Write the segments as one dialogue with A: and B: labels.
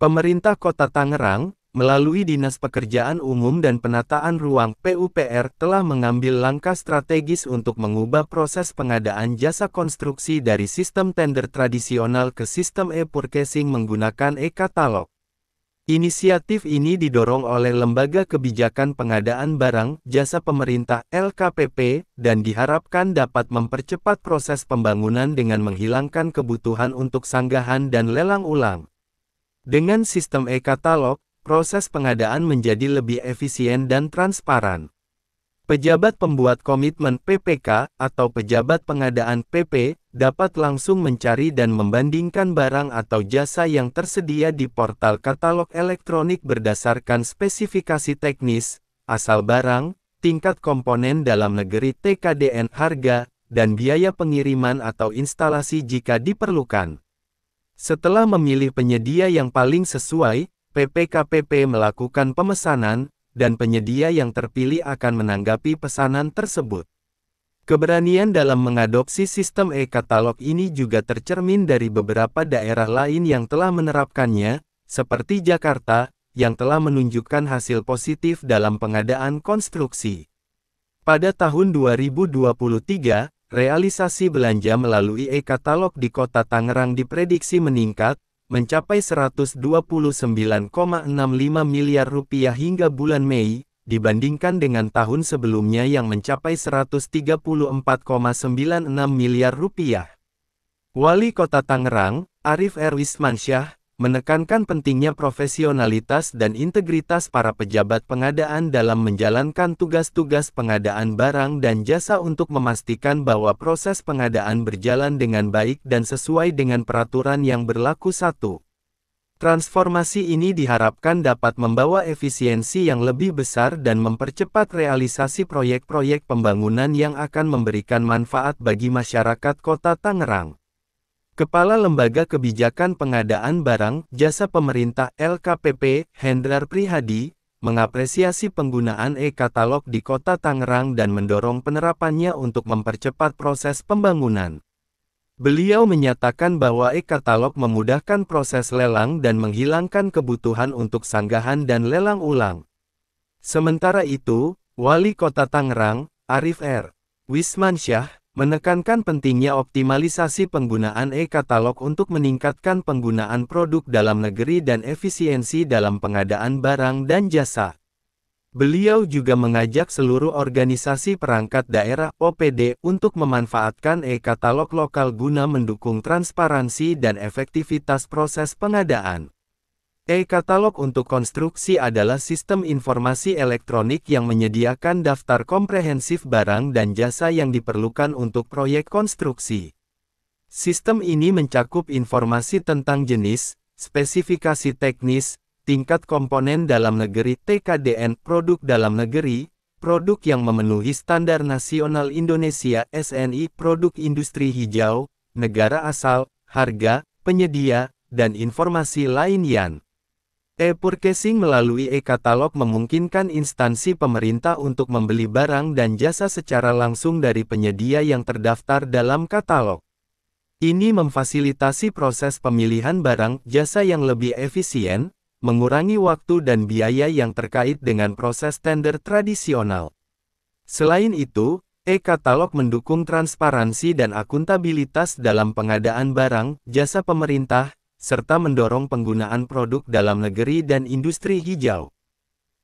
A: Pemerintah Kota Tangerang, melalui Dinas Pekerjaan Umum dan Penataan Ruang (PUPR), telah mengambil langkah strategis untuk mengubah proses pengadaan jasa konstruksi dari sistem tender tradisional ke sistem e-purchasing menggunakan e-katalog. Inisiatif ini didorong oleh Lembaga Kebijakan Pengadaan Barang Jasa Pemerintah (LKPP) dan diharapkan dapat mempercepat proses pembangunan dengan menghilangkan kebutuhan untuk sanggahan dan lelang ulang. Dengan sistem e-katalog, proses pengadaan menjadi lebih efisien dan transparan. Pejabat pembuat komitmen (PPK) atau pejabat pengadaan (PP) dapat langsung mencari dan membandingkan barang atau jasa yang tersedia di portal katalog elektronik berdasarkan spesifikasi teknis, asal barang, tingkat komponen dalam negeri (TKDN), harga, dan biaya pengiriman atau instalasi jika diperlukan. Setelah memilih penyedia yang paling sesuai, PPKPP melakukan pemesanan, dan penyedia yang terpilih akan menanggapi pesanan tersebut. Keberanian dalam mengadopsi sistem e-katalog ini juga tercermin dari beberapa daerah lain yang telah menerapkannya, seperti Jakarta, yang telah menunjukkan hasil positif dalam pengadaan konstruksi. Pada tahun 2023, realisasi belanja melalui e-katalog di Kota Tangerang diprediksi meningkat, mencapai Rp129,65 miliar hingga bulan Mei, dibandingkan dengan tahun sebelumnya yang mencapai Rp134,96 miliar. Wali Kota Tangerang, Arif R. Wismansyah, menekankan pentingnya profesionalitas dan integritas para pejabat pengadaan dalam menjalankan tugas-tugas pengadaan barang dan jasa untuk memastikan bahwa proses pengadaan berjalan dengan baik dan sesuai dengan peraturan yang berlaku. Transformasi ini diharapkan dapat membawa efisiensi yang lebih besar dan mempercepat realisasi proyek-proyek pembangunan yang akan memberikan manfaat bagi masyarakat Kota Tangerang. Kepala Lembaga Kebijakan Pengadaan Barang Jasa Pemerintah (LKPP), Hendrar Prihadi, mengapresiasi penggunaan e-katalog di Kota Tangerang dan mendorong penerapannya untuk mempercepat proses pembangunan. Beliau menyatakan bahwa e-katalog memudahkan proses lelang dan menghilangkan kebutuhan untuk sanggahan dan lelang ulang. Sementara itu, Wali Kota Tangerang, Arif R. Wismansyah, menekankan pentingnya optimalisasi penggunaan e-katalog untuk meningkatkan penggunaan produk dalam negeri dan efisiensi dalam pengadaan barang dan jasa. Beliau juga mengajak seluruh organisasi perangkat daerah (OPD) untuk memanfaatkan e-katalog lokal guna mendukung transparansi dan efektivitas proses pengadaan. E-katalog untuk konstruksi adalah sistem informasi elektronik yang menyediakan daftar komprehensif barang dan jasa yang diperlukan untuk proyek konstruksi. Sistem ini mencakup informasi tentang jenis, spesifikasi teknis, tingkat komponen dalam negeri (TKDN), produk dalam negeri, produk yang memenuhi Standar Nasional Indonesia (SNI), produk industri hijau, negara asal, harga, penyedia, dan informasi lainnya. E-purchasing melalui e-katalog memungkinkan instansi pemerintah untuk membeli barang dan jasa secara langsung dari penyedia yang terdaftar dalam katalog. Ini memfasilitasi proses pemilihan barang jasa yang lebih efisien, mengurangi waktu dan biaya yang terkait dengan proses tender tradisional. Selain itu, e-katalog mendukung transparansi dan akuntabilitas dalam pengadaan barang jasa pemerintah, serta mendorong penggunaan produk dalam negeri dan industri hijau.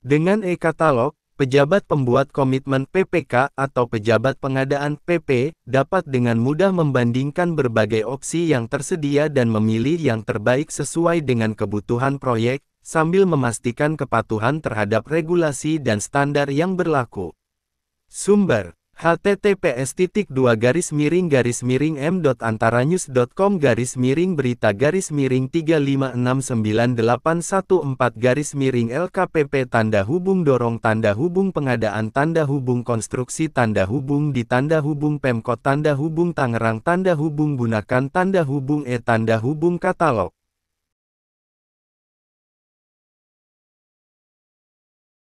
A: Dengan e-katalog, pejabat pembuat komitmen (PPK) atau pejabat pengadaan (PP) dapat dengan mudah membandingkan berbagai opsi yang tersedia dan memilih yang terbaik sesuai dengan kebutuhan proyek, sambil memastikan kepatuhan terhadap regulasi dan standar yang berlaku. Sumber: https://m.antaranyus.com/berita-miring-3569814-LKPP pengadaan konstruksi di Pemkot Tangerang gunakan katalog.